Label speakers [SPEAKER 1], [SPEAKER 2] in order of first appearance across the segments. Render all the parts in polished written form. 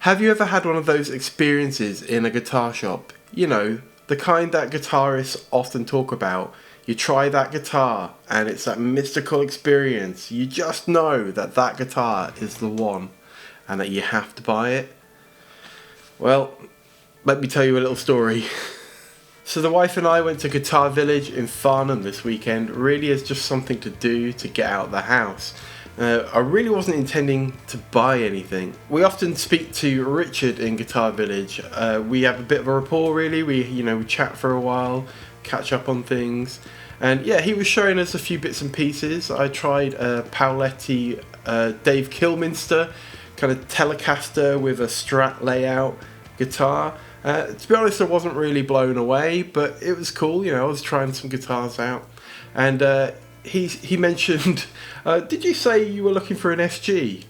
[SPEAKER 1] Have you ever had one of those experiences in a guitar shop? You know, the kind that guitarists often talk about. You try that guitar and it's that mystical experience. You just know that that guitar is the one and that you have to buy it. Well, let me tell you a little story. So the wife and I went to Guitar Village in Farnham this weekend, really as just something to do to get out of the house. I really wasn't intending to buy anything. We often speak to Richard in Guitar Village. We have a bit of a rapport really. We chat for a while, catch up on things. And yeah, he was showing us a few bits and pieces. I tried a Pauletti Dave Kilminster kind of Telecaster with a Strat layout guitar. To be honest, I wasn't really blown away, but it was cool. I was trying some guitars out. And he mentioned, did you say you were looking for an SG?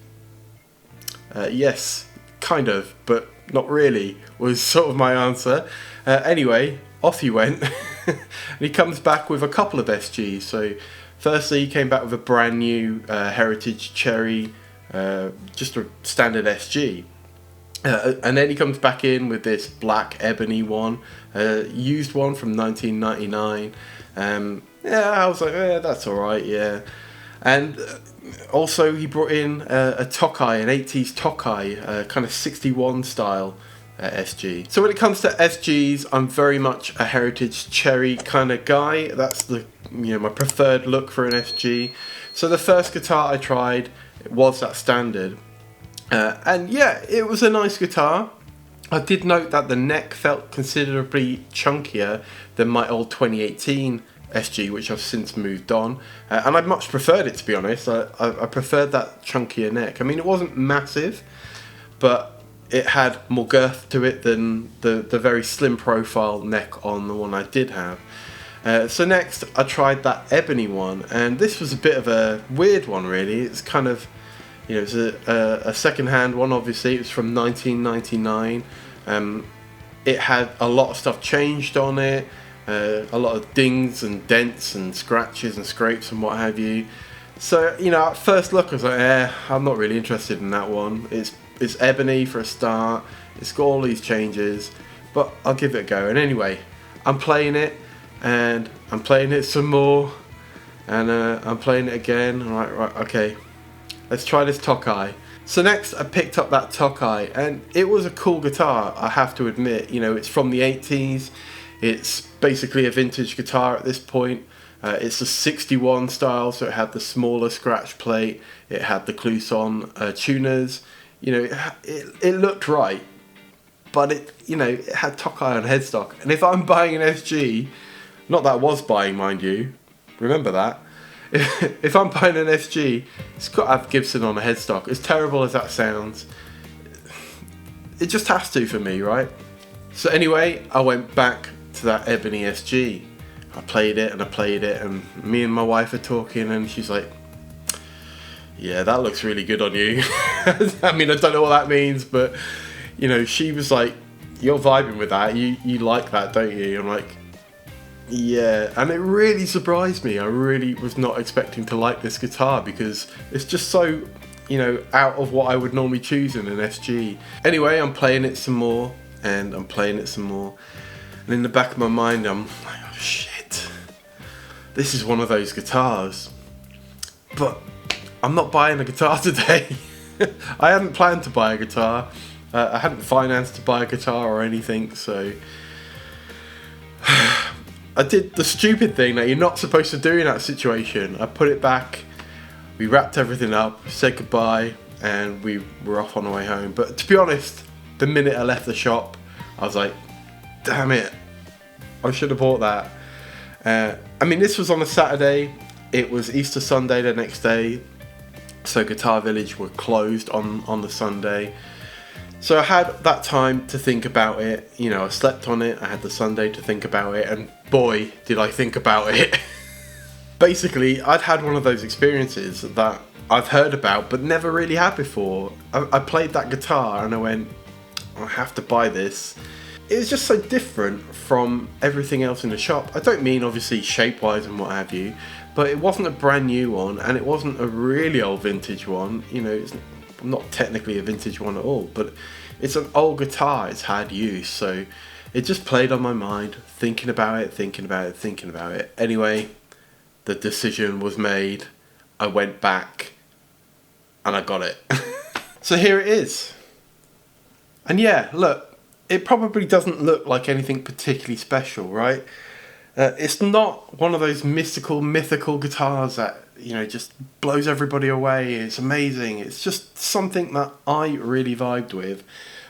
[SPEAKER 1] Yes, kind of, but not really, was sort of my answer. Anyway, off he went. And he comes back with a couple of SGs. So firstly, he came back with a brand new Heritage Cherry, just a standard SG. And then he comes back in with this black ebony one, used one from 1999. Yeah, I was like, yeah, that's alright, yeah. And also he brought in a Tokai, an 80s Tokai, kind of 61 style SG. So when it comes to SGs, I'm very much a Heritage Cherry kind of guy. That's my preferred look for an SG. So the first guitar I tried was that standard. And yeah, it was a nice guitar. I did note that the neck felt considerably chunkier than my old 2018 SG, which I've since moved on. And I much preferred it, to be honest. I preferred that chunkier neck. I mean, it wasn't massive, but it had more girth to it than the very slim profile neck on the one I did have. So next, I tried that ebony one, and this was a bit of a weird one, really. It's kind of, it's a second-hand one, obviously. It was from 1999. It had a lot of stuff changed on it, a lot of dings and dents and scratches and scrapes and what have you. So, at first look, I was like, I'm not really interested in that one. It's ebony for a start. It's got all these changes, but I'll give it a go. And anyway, I'm playing it, and I'm playing it some more, and I'm playing it again. Right, okay. Let's try this Tokai. So next I picked up that Tokai, and it was a cool guitar, I have to admit. It's from the 80s. It's basically a vintage guitar at this point. It's a 61 style, so it had the smaller scratch plate. It had the Clouson tuners. It looked right, but it had Tokai on headstock. And if I'm buying an SG, not that I was buying, mind you, remember that. If I'm buying an SG, it's got to have Gibson on a headstock. As terrible as that sounds, it just has to for me, right? So anyway, I went back to that ebony SG. I played it, and me and my wife are talking, and she's like, yeah, that looks really good on you. I mean, I don't know what that means, but she was like, you're vibing with that, you like that, don't you? I'm like, yeah. And it really surprised me. I really was not expecting to like this guitar, because it's just so out of what I would normally choose in an SG. Anyway, I'm playing it some more, and I'm playing it some more, and in the back of my mind I'm like, oh shit, this is one of those guitars, but I'm not buying a guitar today. I hadn't planned to buy a guitar. I hadn't financed to buy a guitar or anything, so I did the stupid thing that you're not supposed to do in that situation. I put it back, we wrapped everything up, said goodbye, and we were off on our way home. But to be honest, the minute I left the shop, I was like, damn it, I should have bought that. I mean, this was on a Saturday. It was Easter Sunday the next day, so Guitar Village were closed on the Sunday. So I had that time to think about it. I slept on it. I had the Sunday to think about it, and boy, did I think about it. Basically, I'd had one of those experiences that I've heard about but never really had before. I played that guitar and I went, I have to buy this. It was just so different from everything else in the shop. I don't mean obviously shape-wise and what have you, but it wasn't a brand new one, and it wasn't a really old vintage one. It's not technically a vintage one at all, but it's an old guitar, it's had use, so it just played on my mind, thinking about it. Anyway, the decision was made. I went back and I got it. So here it is. And yeah, look, it probably doesn't look like anything particularly special, right? It's not one of those mythical guitars that, just blows everybody away. It's amazing. It's just something that I really vibed with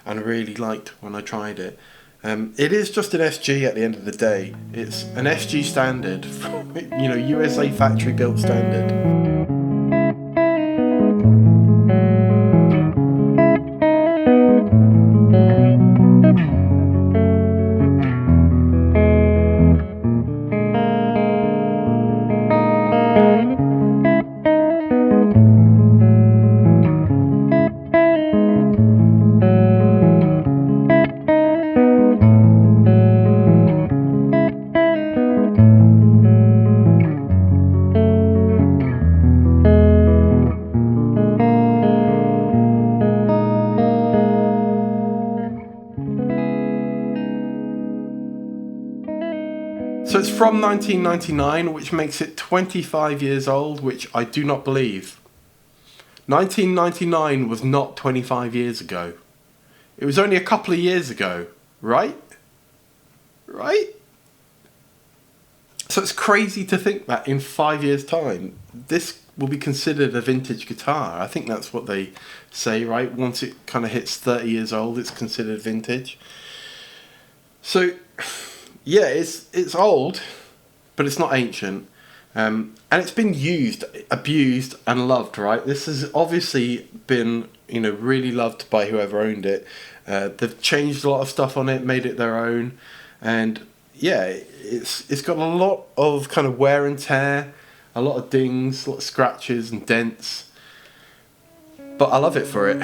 [SPEAKER 1] and really liked when I tried it. It is just an SG at the end of the day. It's an SG standard, USA factory built standard. So it's from 1999, which makes it 25 years old, which I do not believe. 1999 was not 25 years ago. It was only a couple of years ago, right? Right? So it's crazy to think that in 5 years' time, this will be considered a vintage guitar. I think that's what they say, right? Once it kind of hits 30 years old, it's considered vintage. So yeah, it's old, but it's not ancient. And it's been used, abused, and loved, right? This has obviously been, really loved by whoever owned it. They've changed a lot of stuff on it, made it their own. And yeah, it's got a lot of kind of wear and tear, a lot of dings, a lot of scratches and dents. But I love it for it.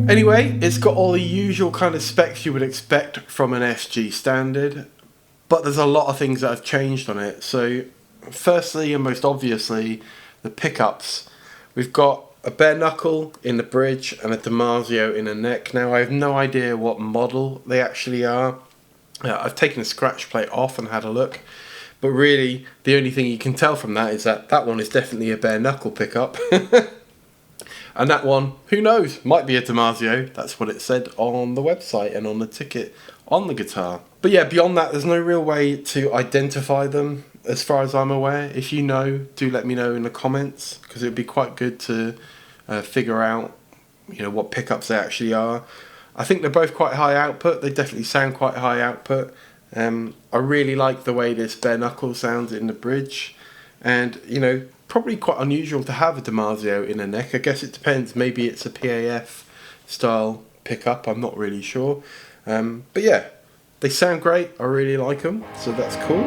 [SPEAKER 1] Anyway, it's got all the usual kind of specs you would expect from an SG standard, but there's a lot of things that have changed on it. So firstly and most obviously, the pickups. We've got a bare knuckle in the bridge and a Damasio in the neck. Now I have no idea what model they actually are. I've taken the scratch plate off and had a look, but really the only thing you can tell from that is that that one is definitely a bare knuckle pickup. And that one, who knows, might be a Damasio. That's what it said on the website and on the ticket on the guitar. But yeah, beyond that, there's no real way to identify them as far as I'm aware. If you know, do let me know in the comments, because it would be quite good to figure out, what pickups they actually are. I think they're both quite high output. They definitely sound quite high output. I really like the way this bare knuckle sounds in the bridge. And, probably quite unusual to have a Damasio in a neck. I guess it depends. Maybe it's a PAF style pickup. I'm not really sure. But yeah, they sound great. I really like them. So that's cool.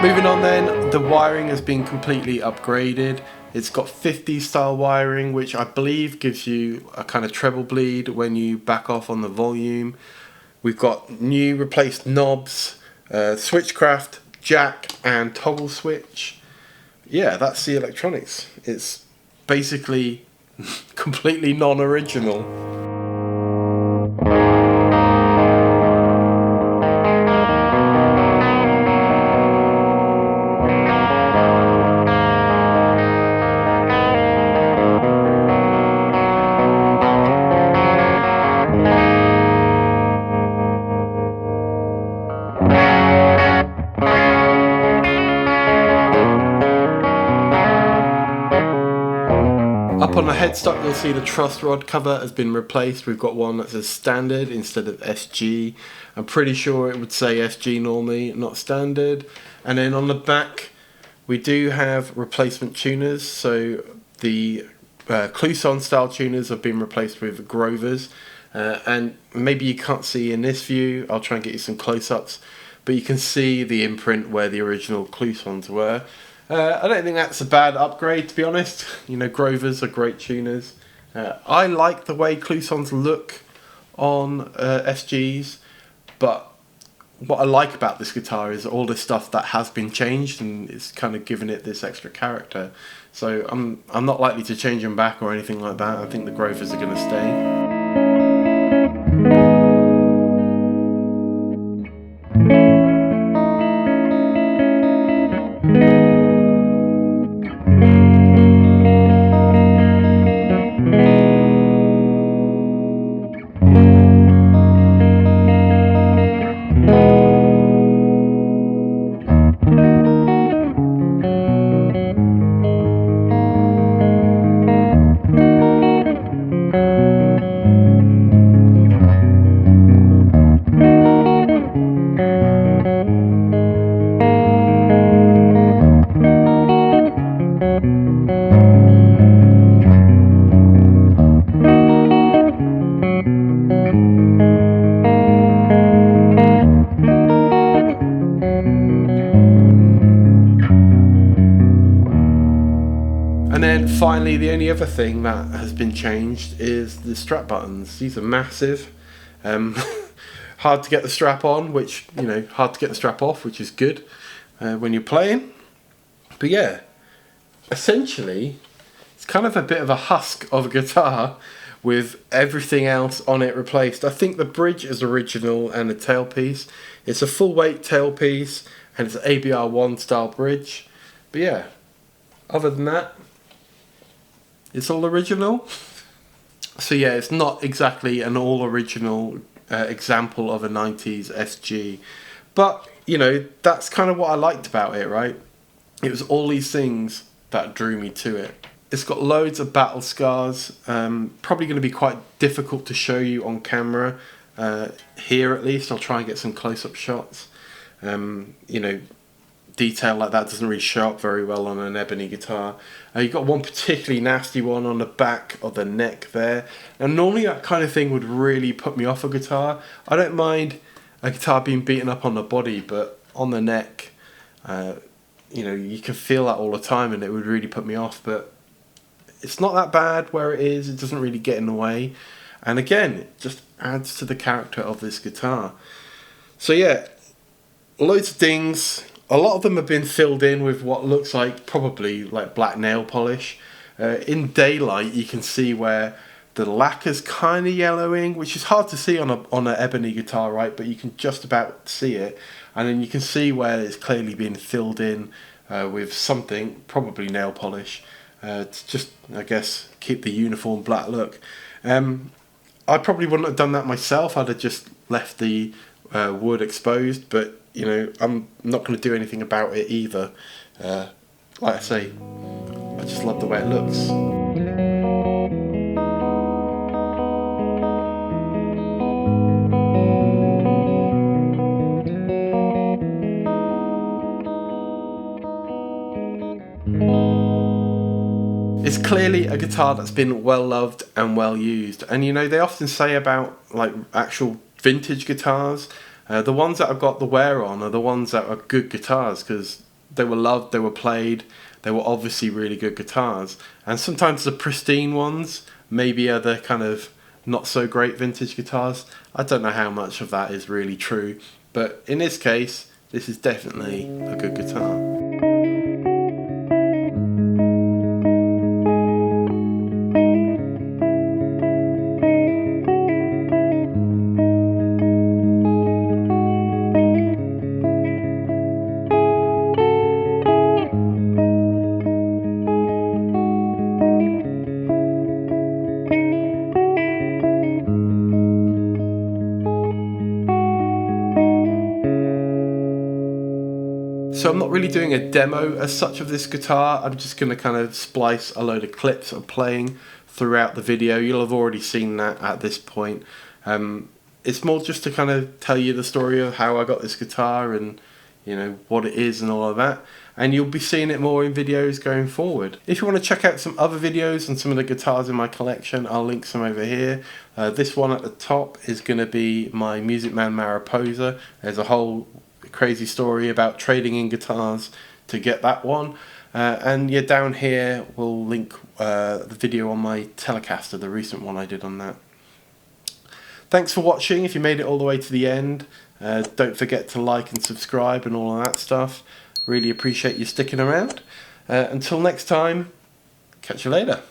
[SPEAKER 1] Moving on then, the wiring has been completely upgraded. It's got 50 style wiring, which I believe gives you a kind of treble bleed when you back off on the volume. We've got new replaced knobs, switchcraft, jack and toggle switch. Yeah, that's the electronics. It's basically completely non-original. Up on the headstock you'll see the truss rod cover has been replaced. We've got one that says standard instead of SG. I'm pretty sure it would say SG normally, not standard. And then on the back we do have replacement tuners. So the Clouson style tuners have been replaced with Grovers. And maybe you can't see in this view, I'll try and get you some close-ups, but you can see the imprint where the original Clousons were. I don't think that's a bad upgrade, to be honest. You know, Grovers are great tuners. I like the way Clousons look on SGs, but what I like about this guitar is all the stuff that has been changed and it's kind of given it this extra character. So I'm not likely to change them back or anything like that. I think the Grovers are going to stay. And then finally, the only other thing that has been changed is the strap buttons. These are massive. Hard to get the strap on, which, you know, hard to get the strap off, which is good when you're playing. But yeah, essentially, it's kind of a bit of a husk of a guitar with everything else on it replaced. I think the bridge is original and the tailpiece. It's a full weight tailpiece and it's an ABR1 style bridge. But yeah, other than that, it's all original. So yeah, it's not exactly an all original example of a 90s SG. But, you know, that's kind of what I liked about it, right? It was all these things that drew me to it. It's got loads of battle scars. Probably going to be quite difficult to show you on camera. Here at least, I'll try and get some close-up shots. You know, detail like that doesn't really show up very well on an ebony guitar. You've got one particularly nasty one on the back of the neck there. Now normally that kind of thing would really put me off a guitar. I don't mind a guitar being beaten up on the body, but on the neck, you know, you can feel that all the time and it would really put me off. But it's not that bad where it is. It doesn't really get in the way. And again, it just adds to the character of this guitar. So yeah, loads of dings. A lot of them have been filled in with what looks like probably like black nail polish. In daylight you can see where the lacquer's kind of yellowing, which is hard to see on an ebony guitar, right? But you can just about see it. And then you can see where it's clearly been filled in with something, probably nail polish, to just, I guess, keep the uniform black look. I probably wouldn't have done that myself. I'd have just left the wood exposed, but you know, I'm not going to do anything about it either. Like I say, I just love the way it looks. It's clearly a guitar that's been well loved and well used. And you know, they often say about like actual vintage guitars, the ones that have got the wear on are the ones that are good guitars, because they were loved, they were played, they were obviously really good guitars. And sometimes the pristine ones maybe are the kind of not so great vintage guitars. I don't know how much of that is really true, but in this case, this is definitely a good guitar. So I'm not really doing a demo as such of this guitar. I'm just going to kind of splice a load of clips of playing throughout the video. You'll have already seen that at this point. It's more just to kind of tell you the story of how I got this guitar and, you know, what it is and all of that. And you'll be seeing it more in videos going forward. If you want to check out some other videos on some of the guitars in my collection, I'll link some over here. This one at the top is going to be my Music Man Mariposa. There's a whole crazy story about trading in guitars to get that one. And yeah, down here we'll link the video on my Telecaster, the recent one I did on that. Thanks for watching. If you made it all the way to the end, don't forget to like and subscribe and all of that stuff. Really appreciate you sticking around. Until next time, catch you later.